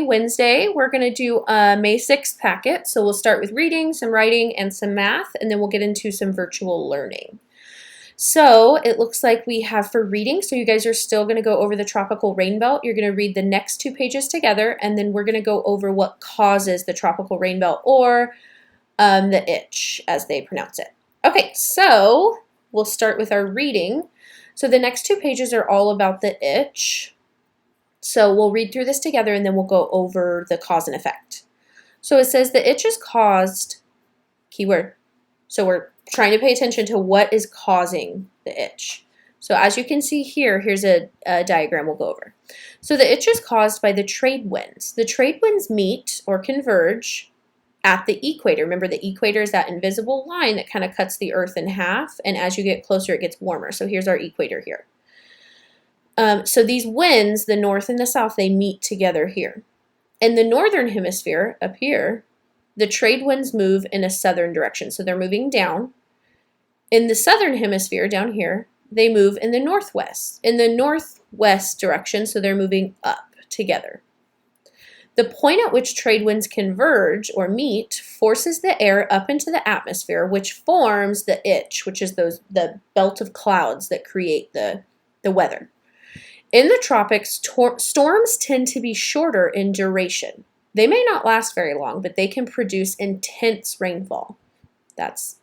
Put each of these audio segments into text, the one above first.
Happy Wednesday. We're going to do a May 6th packet. So we'll start with reading, some writing, and some math, and then we'll get into some virtual learning. So it looks like we have for reading, so you guys are still going to go over the tropical rain belt. You're going to read the next 2 pages together, and then we're going to go over what causes the tropical rain belt, or the itch, as they pronounce it. Okay, so we'll start with our reading. So the next 2 pages are all about the itch. So we'll read through this together, and then we'll go over the cause and effect. So it says the itch is caused, keyword. So we're trying to pay attention to what is causing the itch. So as you can see here, here's a diagram we'll go over. So the itch is caused by the trade winds. The trade winds meet or converge at the equator. Remember, the equator is that invisible line that kind of cuts the earth in half, and as you get closer, it gets warmer. So here's our equator here. So these winds, the north and the south, they meet together here. In the northern hemisphere, up here, the trade winds move in a southern direction, so they're moving down. In the southern hemisphere, down here, they move in the northwest direction, so they're moving up together. The point at which trade winds converge or meet forces the air up into the atmosphere, which forms the itch, which is the belt of clouds that create the weather. In the tropics, storms tend to be shorter in duration. They may not last very long, but they can produce intense rainfall. That's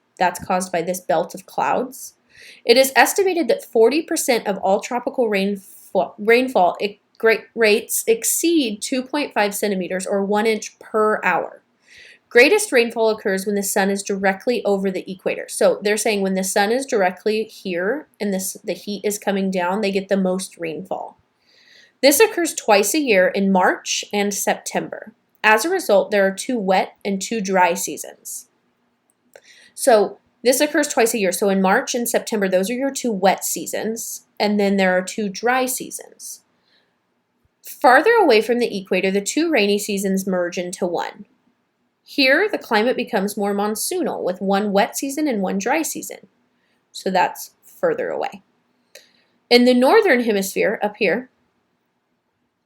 caused by this belt of clouds. It is estimated that 40% of all tropical rainfall rates exceed 2.5 centimeters or 1 inch per hour. Greatest rainfall occurs when the sun is directly over the equator. So they're saying when the sun is directly here and the heat is coming down, they get the most rainfall. This occurs twice a year in March and September. As a result, there are 2 wet and 2 dry seasons. So this occurs twice a year. So in March and September, those are your 2 wet seasons, and then there are 2 dry seasons. Farther away from the equator, the 2 rainy seasons merge into one. Here, the climate becomes more monsoonal, with 1 wet season and 1 dry season. So that's further away. In the northern hemisphere, up here,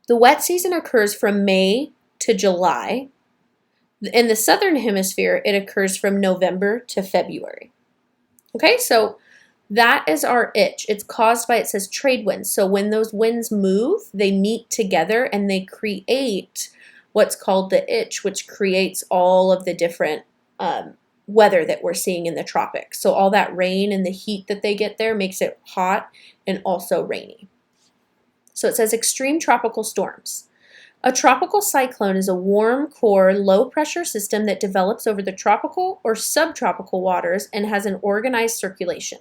the wet season occurs from May to July. In the southern hemisphere, it occurs from November to February. Okay, so that is our itch. It's caused by, it says, trade winds. So when those winds move, they meet together and they create what's called the itch, which creates all of the different weather that we're seeing in the tropics. So all that rain and the heat that they get there makes it hot and also rainy. So it says extreme tropical storms. A tropical cyclone is a warm core, low-pressure system that develops over the tropical or subtropical waters and has an organized circulation.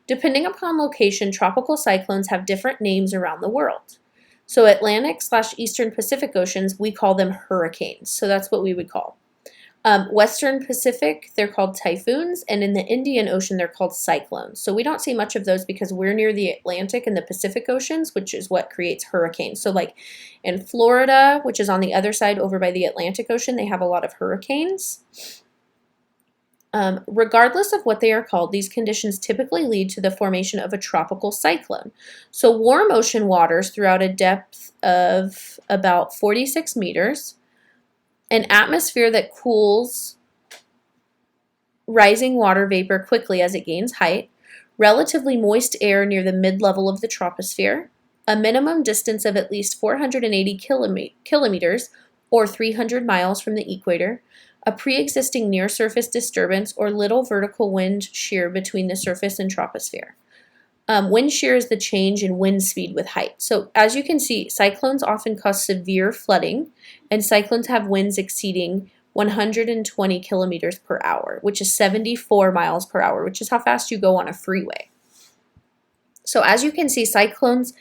Depending upon location, tropical cyclones have different names around the world. So Atlantic/Eastern Pacific Oceans, we call them hurricanes. So that's what we would call. Western Pacific, they're called typhoons, and in the Indian Ocean, they're called cyclones. So we don't see much of those because we're near the Atlantic and the Pacific Oceans, which is what creates hurricanes. So like in Florida, which is on the other side over by the Atlantic Ocean, they have a lot of hurricanes. Regardless of what they are called, these conditions typically lead to the formation of a tropical cyclone. So warm ocean waters throughout a depth of about 46 meters, an atmosphere that cools rising water vapor quickly as it gains height, relatively moist air near the mid-level of the troposphere, a minimum distance of at least 480 kilometers or 300 miles from the equator, a pre-existing near-surface disturbance or little vertical wind shear between the surface and troposphere. Wind shear is the change in wind speed with height. So as you can see, cyclones often cause severe flooding, and cyclones have winds exceeding 120 kilometers per hour, which is 74 miles per hour, which is how fast you go on a freeway. So as you can see, cyclones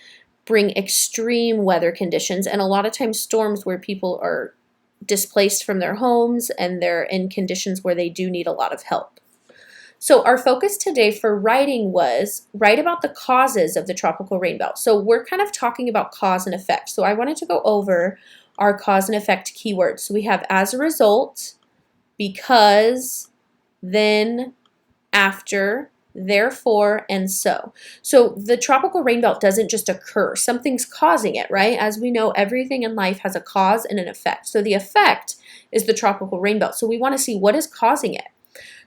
bring extreme weather conditions, and a lot of times storms where people are displaced from their homes and they're in conditions where they do need a lot of help. So our focus today for writing was write about the causes of the tropical rain belt. So we're kind of talking about cause and effect. So I wanted to go over our cause and effect keywords. So we have as a result, because, then, after, therefore, and so. So the tropical rain belt doesn't just occur. Something's causing it, right? As we know, everything in life has a cause and an effect. So the effect is the tropical rain belt. So we want to see what is causing it.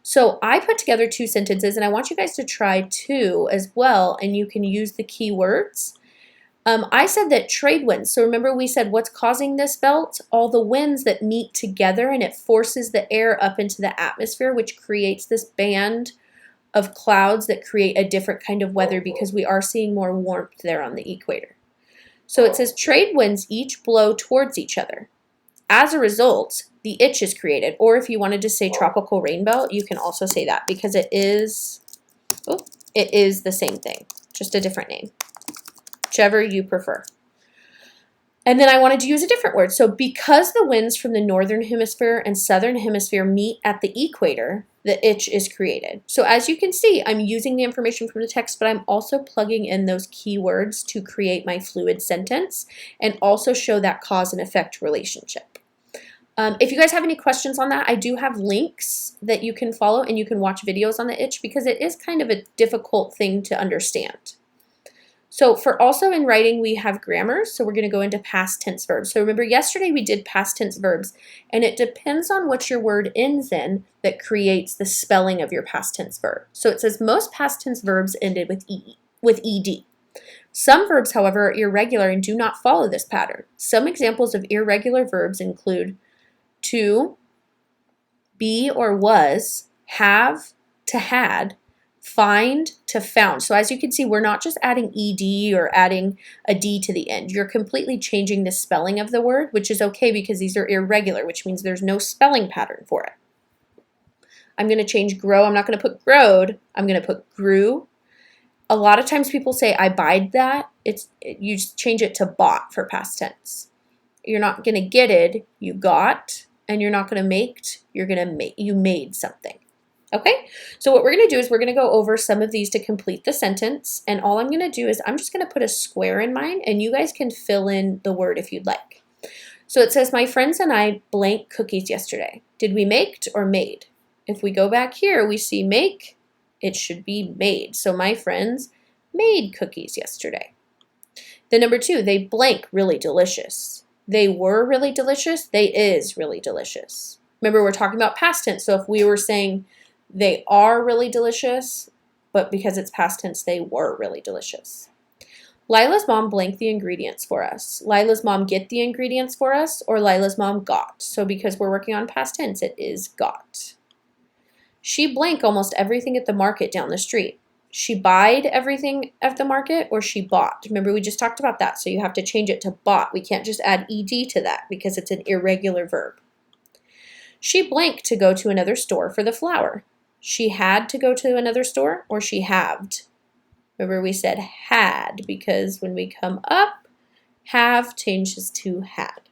So I put together 2 sentences, and I want you guys to try 2 as well, and you can use the key words. I said that trade winds. So remember we said what's causing this belt? All the winds that meet together, and it forces the air up into the atmosphere, which creates this band of clouds that create a different kind of weather because we are seeing more warmth there on the equator. So it says trade winds each blow towards each other. As a result, the itch is created. Or if you wanted to say tropical rain belt, you can also say that because it is the same thing, just a different name, whichever you prefer. And then I wanted to use a different word. So because the winds from the northern hemisphere and southern hemisphere meet at the equator, the itch is created. So as you can see, I'm using the information from the text, but I'm also plugging in those keywords to create my fluid sentence and also show that cause and effect relationship. If you guys have any questions on that, I do have links that you can follow and you can watch videos on the itch because it is kind of a difficult thing to understand. So for also in writing, we have grammars. So we're going to go into past tense verbs. So remember yesterday we did past tense verbs, and it depends on what your word ends in that creates the spelling of your past tense verb. So it says most past tense verbs ended with ed. Some verbs, however, are irregular and do not follow this pattern. Some examples of irregular verbs include to, be or was, have to had, find to found. So as you can see, we're not just adding ed or adding a d to the end. You're completely changing the spelling of the word, which is okay because these are irregular, which means there's no spelling pattern for it. I'm going to change grow. I'm not going to put growed. I'm going to put grew. A lot of times people say I buyed that. You just change it to bought for past tense. You're not going to get it, you got, and you're not going to make, you made something. Okay, so what we're going to do is we're going to go over some of these to complete the sentence, and all I'm going to do is I'm just going to put a square in mine, and you guys can fill in the word if you'd like. So it says, my friends and I blank cookies yesterday. Did we maked or made? If we go back here, we see make, it should be made. So my friends made cookies yesterday. Then number 2, they blank really delicious. They were really delicious, they is really delicious. Remember, we're talking about past tense, so if we were saying they are really delicious, but because it's past tense, they were really delicious. Lila's mom blanked the ingredients for us. Lila's mom get the ingredients for us, or Lila's mom got. So because we're working on past tense, it is got. She blanked almost everything at the market down the street. She buyed everything at the market, or she bought. Remember, we just talked about that, so you have to change it to bought. We can't just add ed to that because it's an irregular verb. She blanked to go to another store for the flour. She had to go to another store, or she halved. Remember, we said had because when we come up, have changes to had.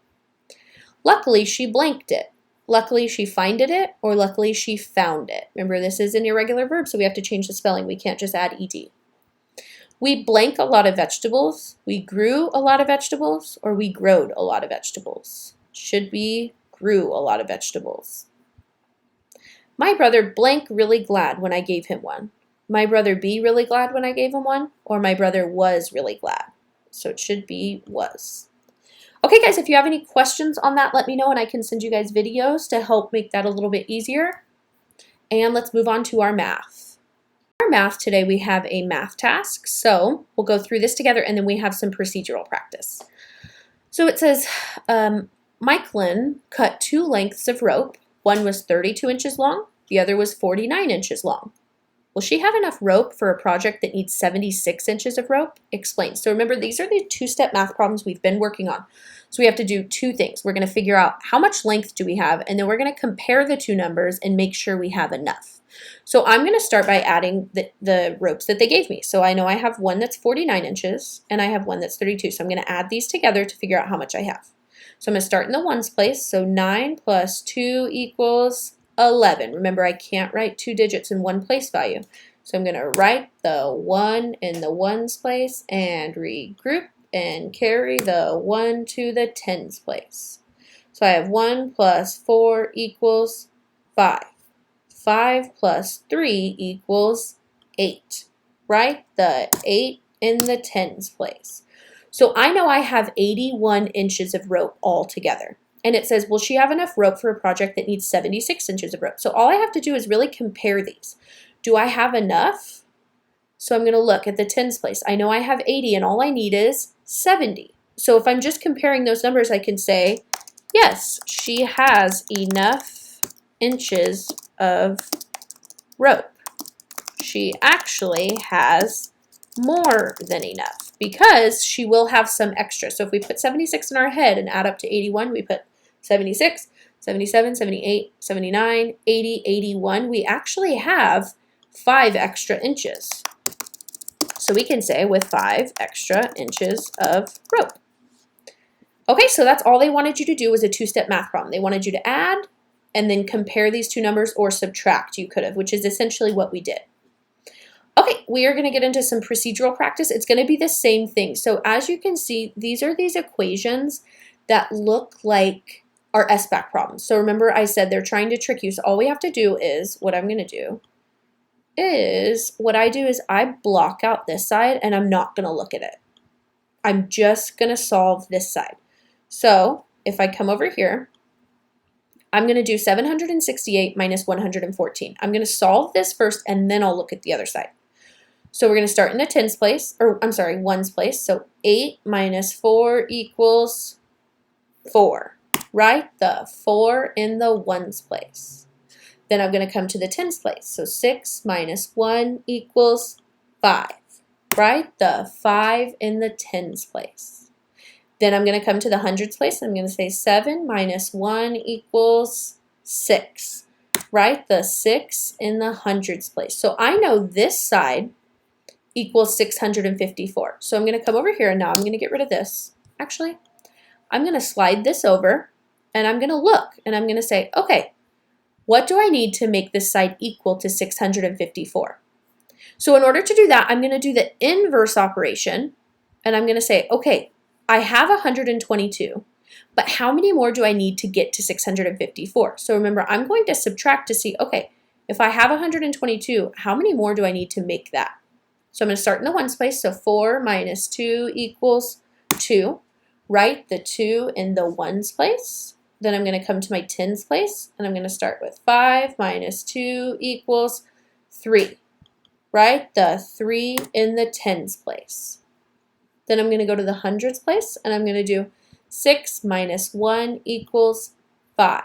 Luckily, she blanked it. Luckily, she finded it, or luckily, she found it. Remember, this is an irregular verb, so we have to change the spelling. We can't just add ed. We blank a lot of vegetables. We grew a lot of vegetables, or we growed a lot of vegetables. Should be grew a lot of vegetables. My brother blank really glad when I gave him one. My brother be really glad when I gave him one, or my brother was really glad. So it should be was. Okay, guys, if you have any questions on that, let me know, and I can send you guys videos to help make that a little bit easier. And let's move on to our math. For our math today, we have a math task. So we'll go through this together, and then we have some procedural practice. So it says, Mikeline cut 2 lengths of rope. One was 32 inches long, the other was 49 inches long. Will she have enough rope for a project that needs 76 inches of rope? Explain. So remember, these are the 2-step math problems we've been working on. So we have to do 2 things. We're going to figure out how much length do we have, and then we're going to compare the 2 numbers and make sure we have enough. So I'm going to start by adding the ropes that they gave me. So I know I have one that's 49 inches, and I have one that's 32. So I'm going to add these together to figure out how much I have. So I'm going to start in the ones place. So 9 plus 2 equals 11. Remember, I can't write 2 digits in one place value. So I'm going to write the 1 in the ones place and regroup and carry the 1 to the tens place. So I have 1 plus 4 equals 5. 5 plus 3 equals 8, right? The 8 in the tens place. So I know I have 81 inches of rope all together. And it says, will she have enough rope for a project that needs 76 inches of rope? So all I have to do is really compare these. Do I have enough? So I'm going to look at the tens place. I know I have 80 and all I need is 70. So if I'm just comparing those numbers, I can say, yes, she has enough inches of rope. She actually has more than enough because she will have some extra. So if we put 76 in our head and add up to 81, we put 76, 77, 78, 79, 80, 81. We actually have 5 extra inches. So we can say with 5 extra inches of rope. Okay, so that's all they wanted you to do was a 2-step math problem. They wanted you to add and then compare these two numbers or subtract. You could have, which is essentially what we did. Okay, we are going to get into some procedural practice. It's going to be the same thing. So as you can see, these are these equations that look like our SBAC problems. So remember I said they're trying to trick you. So all we have to do is, what I do is I block out this side and I'm not going to look at it. I'm just going to solve this side. So if I come over here, I'm going to do 768 minus 114. I'm going to solve this first and then I'll look at the other side. So we're going to start in the tens place, or I'm sorry, ones place. So 8 minus 4 equals 4, right? The 4 in the ones place. Then I'm going to come to the tens place. So 6 minus 1 equals 5, right? The 5 in the tens place. Then I'm going to come to the hundreds place. I'm going to say 7 minus 1 equals 6, right? The 6 in the hundreds place. So I know this side equals 654. So I'm going to come over here and now I'm going to get rid of this. Actually, I'm going to slide this over and I'm going to look and I'm going to say, okay, what do I need to make this side equal to 654? So in order to do that, I'm going to do the inverse operation and I'm going to say, okay, I have 122, but how many more do I need to get to 654? So remember, I'm going to subtract to see, okay, if I have 122, how many more do I need to make that? So I'm going to start in the ones place. So 4 minus 2 equals 2. Write the 2 in the ones place. Then I'm going to come to my tens place, and I'm going to start with 5 minus 2 equals 3. Right? The 3 in the tens place. Then I'm going to go to the hundreds place, and I'm going to do 6 minus 1 equals 5.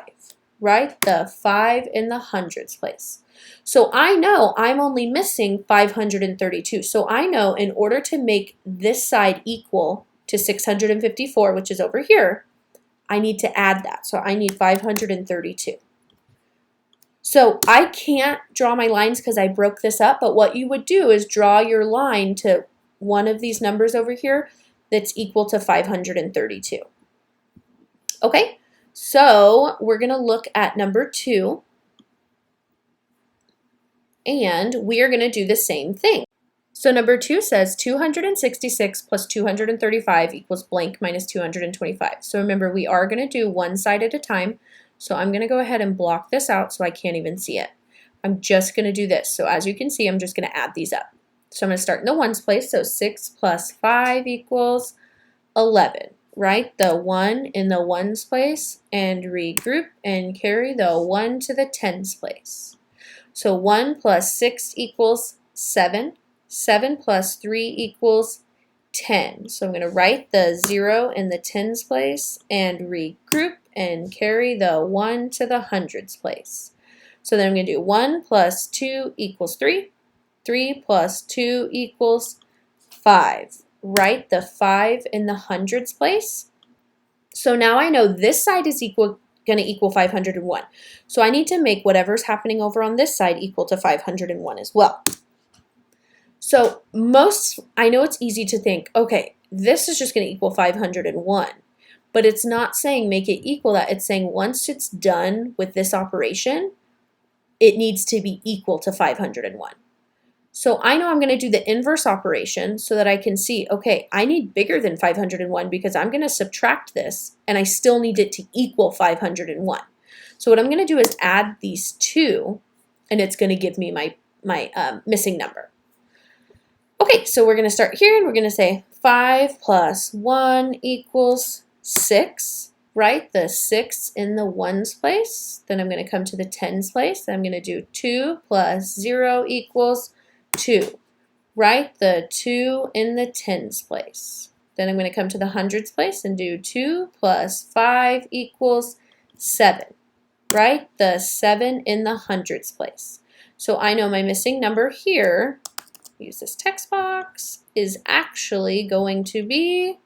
Right? The 5 in the hundreds place. So I know I'm only missing 532. So I know in order to make this side equal to 654, which is over here, I need to add that. So I need 532. So I can't draw my lines because I broke this up, but what you would do is draw your line to one of these numbers over here that's equal to 532. Okay, so we're going to look at number 2. And we are going to do the same thing. So number 2 says 266 plus 235 equals blank minus 225. So remember, we are going to do one side at a time. So I'm going to go ahead and block this out so I can't even see it. I'm just going to do this. So as you can see, I'm just going to add these up. So I'm going to start in the ones place. So 6 plus 5 equals 11, right? The 1 in the ones place, and regroup and carry the 1 to the tens place. So 1 plus 6 equals 7. 7 plus 3 equals 10. So I'm going to write the 0 in the tens place and regroup and carry the 1 to the hundreds place. So then I'm going to do 1 plus 2 equals 3. 3 plus 2 equals 5. Write the 5 in the hundreds place. So now I know this side is going to equal 501. So I need to make whatever's happening over on this side equal to 501 as well. So I know it's easy to think, okay, this is just going to equal 501, but it's not saying make it equal that. It's saying once it's done with this operation, it needs to be equal to 501. So I know I'm going to do the inverse operation so that I can see, okay, I need bigger than 501 because I'm going to subtract this and I still need it to equal 501. So what I'm going to do is add these two and it's going to give me my missing number. Okay, so we're going to start here and we're going to say 5 plus 1 equals 6, right? The 6 in the ones place. Then I'm going to come to the tens place. Then I'm going to do 2 plus 0 equals 2, right? The 2 in the tens place. Then I'm going to come to the hundreds place and do 2 plus 5 equals 7, right? The 7 in the hundreds place. So I know my missing number here, use this text box, is actually going to be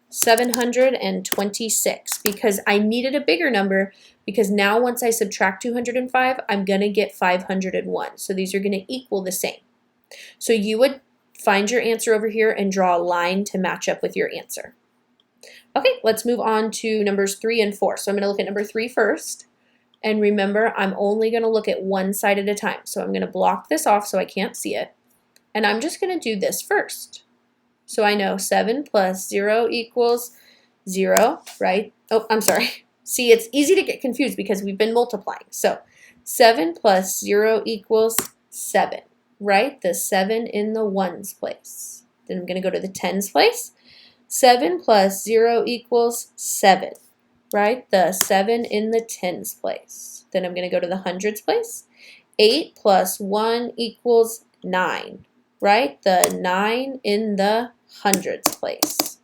726 because I needed a bigger number because now once I subtract 205, I'm going to get 501. So these are going to equal the same. So you would find your answer over here and draw a line to match up with your answer. Okay, let's move on to numbers 3 and 4. So I'm going to look at number 3 first. And remember, I'm only going to look at one side at a time. So I'm going to block this off so I can't see it. And I'm just going to do this first. So I know 7 plus 0 equals 0, right? Oh, I'm sorry. See, it's easy to get confused because we've been multiplying. So 7 plus 0 equals 7, right? The 7 in the ones place. Then I'm going to go to the tens place. 7 plus 0 equals 7, right? The 7 in the tens place. Then I'm going to go to the hundreds place. 8 plus 1 equals 9, right? The 9 in the hundreds place.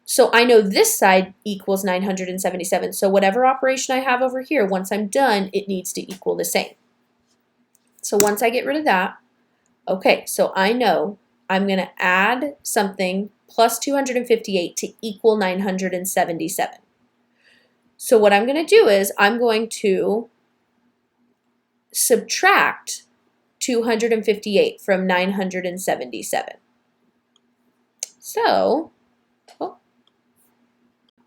So I know this side equals 977. So whatever operation I have over here, once I'm done, it needs to equal the same. So once I get rid of that, okay, so I know I'm going to add something plus 258 to equal 977. So what I'm going to do is I'm going to subtract 258 from 977. So,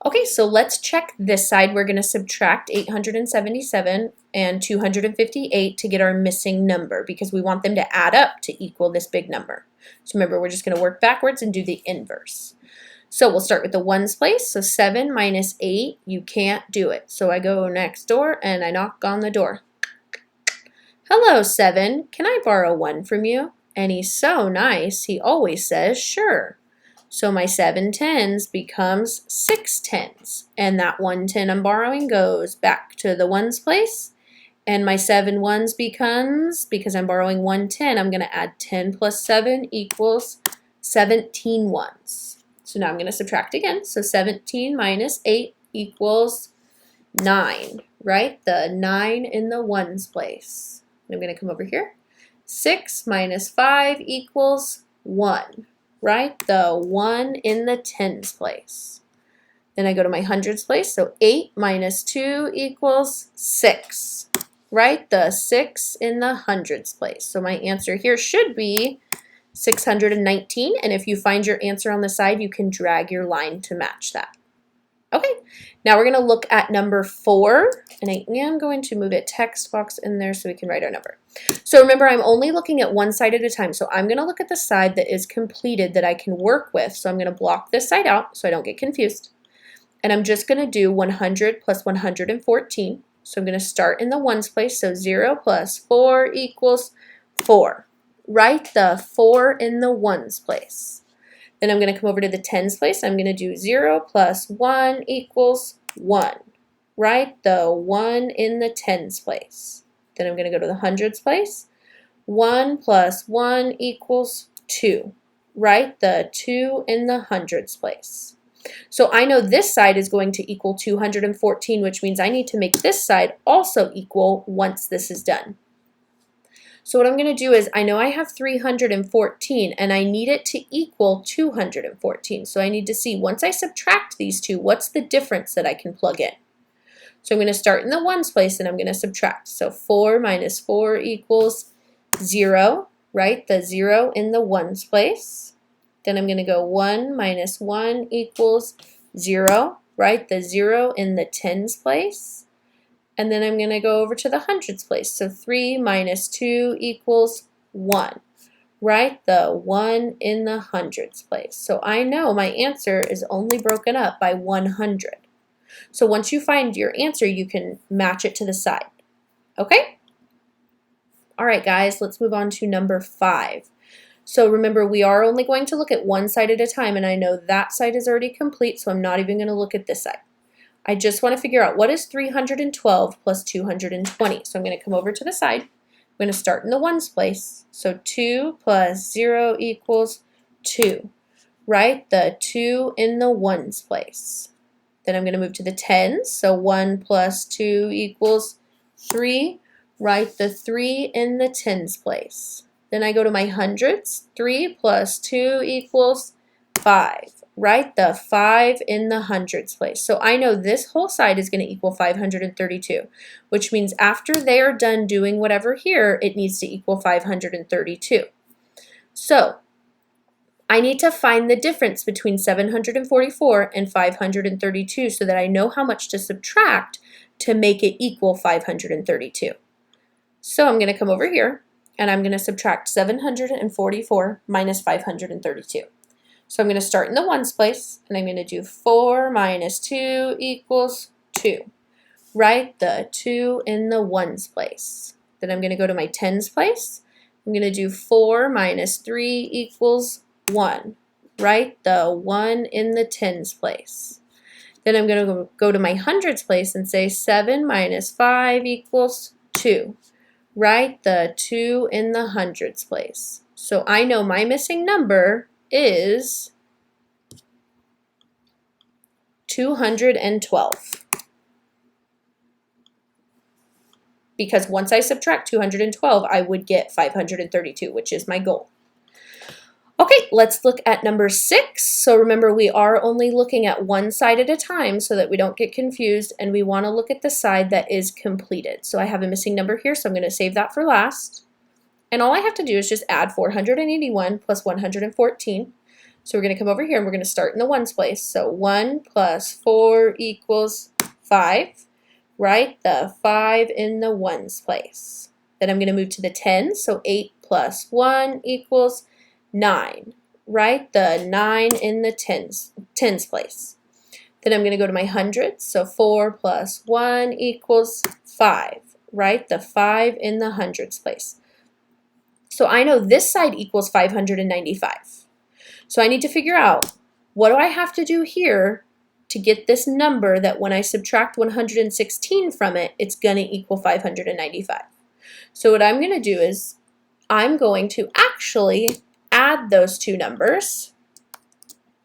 okay, so let's check this side. We're going to subtract 877 and 258 to get our missing number because we want them to add up to equal this big number. So remember, we're just going to work backwards and do the inverse. So we'll start with the ones place. So 7 minus 8, you can't do it. So I go next door and I knock on the door. Hello, 7. Can I borrow 1 from you? And he's so nice, he always says, sure. So my 7 tens becomes 6 tens. And that 1 10 I'm borrowing goes back to the ones place. And my 7 ones becomes, because I'm borrowing 1 10, I'm going to add 10 plus 7 equals 17 ones. So now I'm going to subtract again. So 17 minus 8 equals 9, right? The 9 in the ones place. And I'm going to come over here. 6 minus 5 equals 1, right? The 1 in the tens place. Then I go to my hundreds place. So 8 minus 2 equals 6, right? The 6 in the hundreds place. So my answer here should be 619. And if you find your answer on the side, you can drag your line to match that. Okay, now we're going to look at number 4, and I am going to move a text box in there so we can write our number. So remember, I'm only looking at one side at a time, so I'm going to look at the side that is completed that I can work with. So I'm going to block this side out so I don't get confused. And I'm just going to do 100 plus 114. So I'm going to start in the ones place, so 0 plus 4 equals 4. Write the 4 in the ones place. Then I'm going to come over to the tens place. I'm going to do 0 plus 1 equals 1. Write the 1 in the tens place. Then I'm going to go to the hundreds place. 1 plus 1 equals 2. Write the 2 in the hundreds place. So I know this side is going to equal 214, which means I need to make this side also equal once this is done. So what I'm going to do is I know I have 314 and I need it to equal 214. So I need to see once I subtract these two, what's the difference that I can plug in? So I'm going to start in the ones place and I'm going to subtract. So 4 minus 4 equals 0, right? The 0 in the ones place. Then I'm going to go 1 minus 1 equals 0, right? The 0 in the tens place. And then I'm going to go over to the hundreds place. So 3 minus 2 equals 1, right? The 1 in the hundreds place. So I know my answer is only broken up by 100. So once you find your answer, you can match it to the side. Okay? All right, guys, let's move on to number 5. So remember, we are only going to look at one side at a time, and I know that side is already complete, so I'm not even going to look at this side. I just want to figure out what is 312 plus 220. So I'm going to come over to the side. I'm going to start in the ones place. So 2 plus 0 equals 2. Write the 2 in the ones place. Then I'm going to move to the tens. So 1 plus 2 equals 3. Write the 3 in the tens place. Then I go to my hundreds. 3 plus 2 equals 5. Write the 5 in the hundreds place. So I know this whole side is going to equal 532, which means after they are done doing whatever here, it needs to equal 532. So I need to find the difference between 744 and 532 so that I know how much to subtract to make it equal 532. So I'm going to come over here and I'm going to subtract 744 minus 532. So I'm going to start in the ones place and I'm going to do 4 minus 2 equals 2. Write the 2 in the ones place. Then I'm going to go to my tens place. I'm going to do 4 minus 3 equals 1. Write the 1 in the tens place. Then I'm going to go to my hundreds place and say 7 minus 5 equals 2. Write the 2 in the hundreds place. So I know my missing number is 212. Because once I subtract 212, I would get 532, which is my goal. Okay, let's look at number 6. So remember, we are only looking at one side at a time so that we don't get confused, and we want to look at the side that is completed. So I have a missing number here, so I'm going to save that for last. And all I have to do is just add 481 plus 114. So we're going to come over here and we're going to start in the ones place. So 1 plus 4 equals 5. Write the 5 in the ones place. Then I'm going to move to the tens. So 8 plus 1 equals 9. Write the 9 in the tens place. Then I'm going to go to my hundreds. So 4 plus 1 equals 5. Write the 5 in the hundreds place. So I know this side equals 595. So I need to figure out, what do I have to do here to get this number that when I subtract 116 from it, it's going to equal 595. So what I'm going to do is I'm going to actually add those two numbers.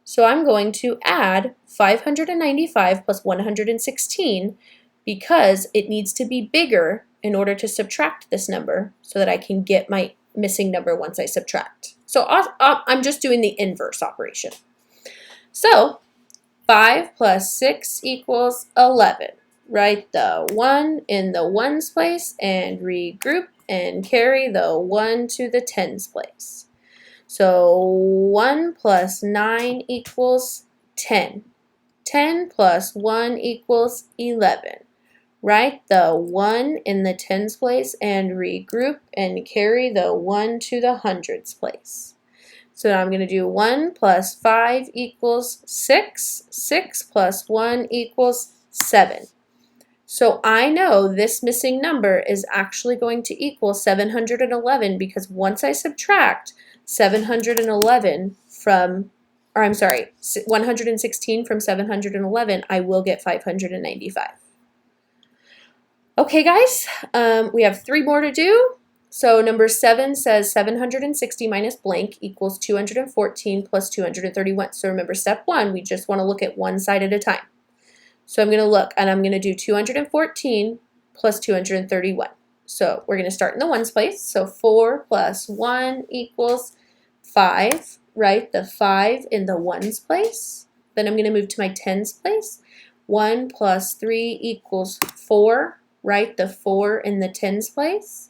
So I'm going to add 595 plus 116 because it needs to be bigger in order to subtract this number so that I can get my missing number once I subtract. So I'm just doing the inverse operation. So 5 plus 6 equals 11. Write the 1 in the ones place and regroup and carry the 1 to the tens place. So 1 plus 9 equals 10. 10 plus 1 equals 11. Write the 1 in the tens place and regroup and carry the 1 to the hundreds place. So now I'm going to do 1 plus 5 equals 6. 6 plus 1 equals 7. So I know this missing number is actually going to equal 711 because once I subtract 711 from, or I'm sorry, 116 from 711, I will get 595. Okay, guys, we have 3 more to do. So number 7 says 760 minus blank equals 214 plus 231. So remember, step 1, we just want to look at one side at a time. So I'm going to look, and I'm going to do 214 plus 231. So we're going to start in the ones place. So 4 plus 1 equals 5. Write the 5 in the ones place. Then I'm going to move to my tens place. 1 plus 3 equals 4. Write the 4 in the tens place.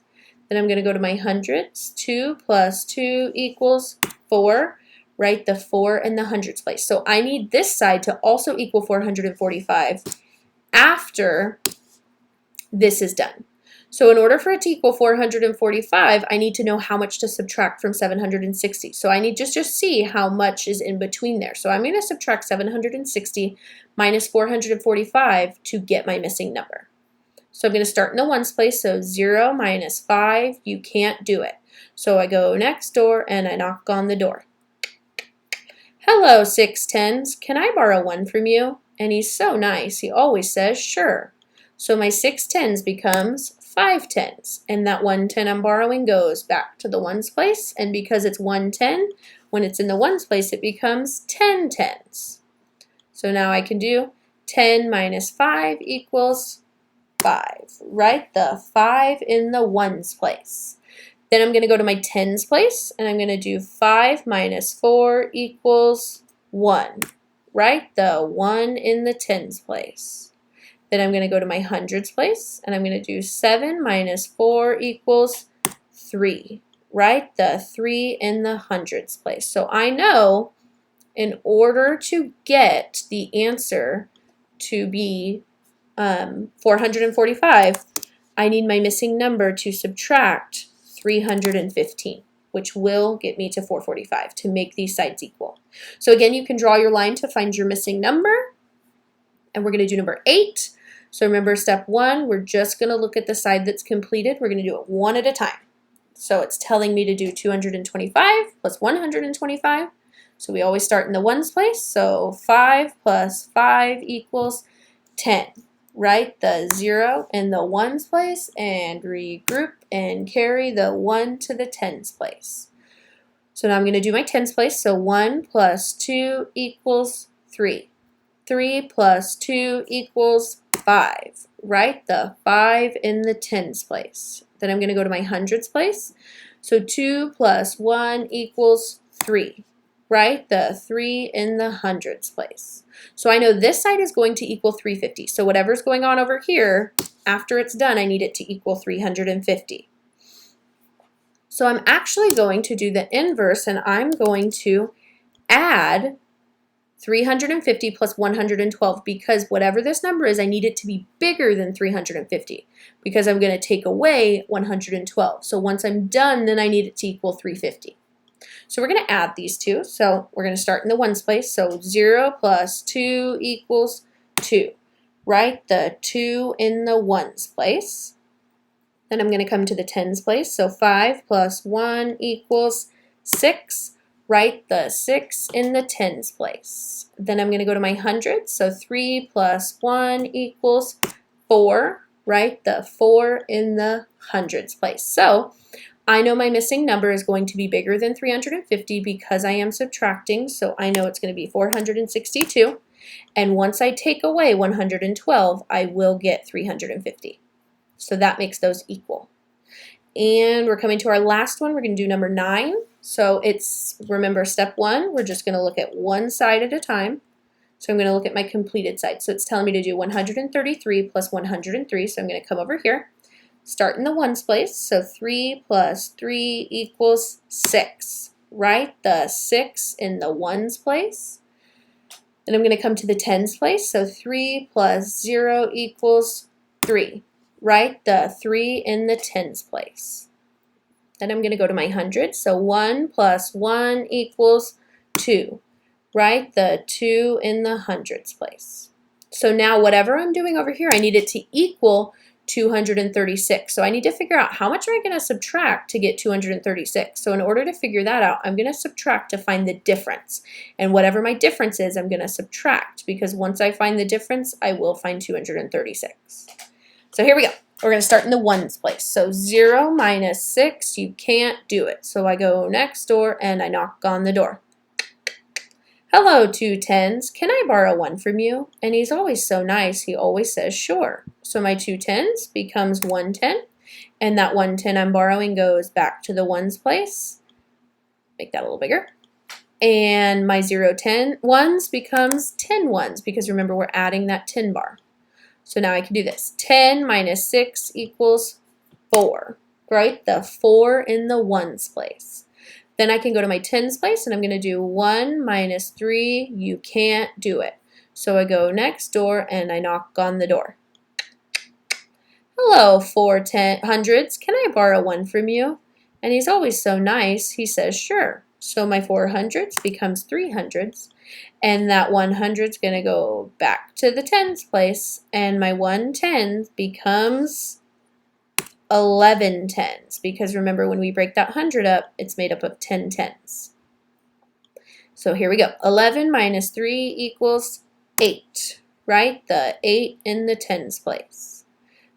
Then I'm going to go to my hundreds. 2 plus 2 equals 4. Write the 4 in the hundreds place. So I need this side to also equal 445 after this is done. So in order for it to equal 445, I need to know how much to subtract from 760. So I need just see how much is in between there. So I'm going to subtract 760 minus 445 to get my missing number. So I'm going to start in the ones place. So 0 minus 5, you can't do it. So I go next door and I knock on the door. Hello, 6 tens. Can I borrow one from you? And he's so nice. He always says sure. So my 6 tens becomes 5 tens. And that 1 10 I'm borrowing goes back to the ones place. And because it's 1 10, when it's in the ones place, it becomes 10 tens. So now I can do 10 minus 5 equals 5. Write the 5 in the ones place. Then I'm going to go to my tens place, and I'm going to do 5 minus 4 equals 1. Write the 1 in the tens place. Then I'm going to go to my hundreds place, and I'm going to do 7 minus 4 equals 3. Write the 3 in the hundreds place. So I know in order to get the answer to be 445, I need my missing number to subtract 315, which will get me to 445 to make these sides equal. So again, you can draw your line to find your missing number, and we're going to do number 8. So remember, step 1, we're just going to look at the side that's completed. We're going to do it one at a time. So it's telling me to do 225 plus 125. So we always start in the ones place. So 5 plus 5 equals 10. Write the 0 in the ones place and regroup and carry the 1 to the tens place. So now I'm going to do my tens place. So 1 plus 2 equals 3. 3 plus 2 equals 5. Write the 5 in the tens place. Then I'm going to go to my hundreds place. So 2 plus 1 equals 3. Write the 3 in the hundreds place. So I know this side is going to equal 350. So whatever's going on over here, after it's done, I need it to equal 350. So I'm actually going to do the inverse, and I'm going to add 350 plus 112, because whatever this number is, I need it to be bigger than 350, because I'm going to take away 112. So once I'm done, then I need it to equal 350. So we're going to add these two. So we're going to start in the ones place. So 0 plus 2 equals 2. Write the 2 in the ones place. Then I'm going to come to the tens place. So 5 plus 1 equals 6. Write the 6 in the tens place. Then I'm going to go to my hundreds. So 3 plus 1 equals 4. Write the 4 in the hundreds place. So I know my missing number is going to be bigger than 350 because I am subtracting, so I know it's going to be 462. And once I take away 112, I will get 350. So that makes those equal. And we're coming to our last one. We're going to do number 9. So it's, remember, step 1, we're just going to look at one side at a time. So I'm going to look at my completed side. So it's telling me to do 133 plus 103. So I'm going to come over here. Start in the ones place, so 3 plus 3 equals 6. Write the 6 in the ones place. Then I'm going to come to the tens place, so 3 plus 0 equals 3. Write the 3 in the tens place. Then I'm going to go to my hundreds, so 1 plus 1 equals 2. Write the 2 in the hundreds place. So now whatever I'm doing over here, I need it to equal 236. So I need to figure out how much am I going to subtract to get 236. So in order to figure that out, I'm going to subtract to find the difference. And whatever my difference is, I'm going to subtract, because once I find the difference, I will find 236. So here we go. We're going to start in the ones place. So 0 minus 6, you can't do it. So I go next door and I knock on the door. Hello, 2 tens. Can I borrow one from you? And he's always so nice. He always says sure. So my 2 tens becomes 1 10. And that 1 10 I'm borrowing goes back to the ones place. Make that a little bigger. And my 0 10 ones becomes 10 ones, because remember, we're adding that 10 bar. So now I can do this. 10 minus 6 equals 4. Right? The 4 in the ones place. Then I can go to my tens place, and I'm going to do 1 minus 3. You can't do it. So I go next door and I knock on the door. Hello, 4 hundreds. Can I borrow one from you? And he's always so nice. He says sure. So my 400s becomes 300s. And that 100's going to go back to the tens place. And my 110 becomes 11 tens, because remember when we break that 100 up, it's made up of 10 tens. So here we go. 11 minus 3 equals 8, right? The 8 in the tens place.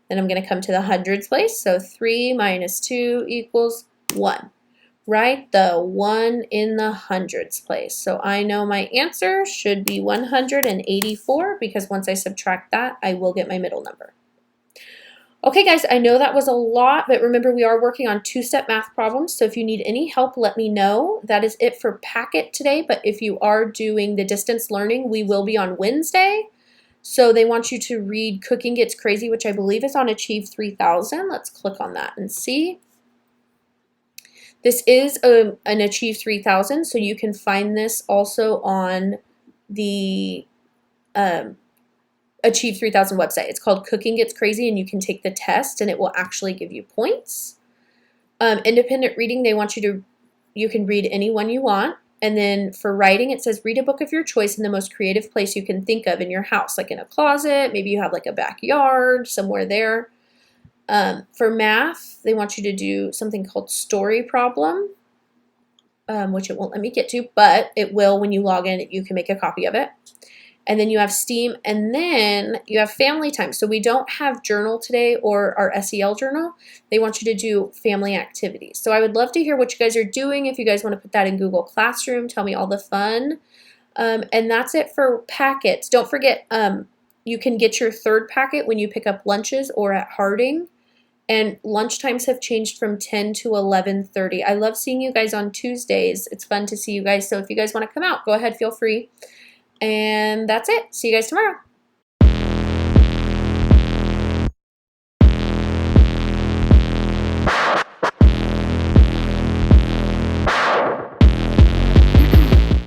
Then I'm going to come to the hundreds place. So 3 minus 2 equals 1, right? The 1 in the hundreds place. So I know my answer should be 184 because once I subtract that, I will get my middle number. Okay, guys, I know that was a lot, but remember we are working on two-step math problems, so if you need any help, let me know. That is it for Packet today, but if you are doing the distance learning, we will be on Wednesday. So they want you to read Cooking Gets Crazy, which I believe is on Achieve 3000. Let's click on that and see. This is an Achieve 3000, so you can find this also on the Achieve 3000 website. It's called Cooking Gets Crazy, and you can take the test and it will actually give you points. Independent reading, they want you can read any one you want. And then for writing, it says read a book of your choice in the most creative place you can think of in your house, like in a closet, maybe you have like a backyard, somewhere there. For math, they want you to do something called story problem, which it won't let me get to, but it will when you log in, you can make a copy of it. And then you have STEAM, and then you have family time. So we don't have journal today or our SEL journal. They want you to do family activities. So I would love to hear what you guys are doing. If you guys want to put that in Google Classroom, tell me all the fun. And that's it for packets. Don't forget, you can get your third packet when you pick up lunches or at Harding. And lunch times have changed from 10 to 11:30. I love seeing you guys on Tuesdays. It's fun to see you guys. So if you guys want to come out, go ahead, feel free. And that's it. See you guys tomorrow.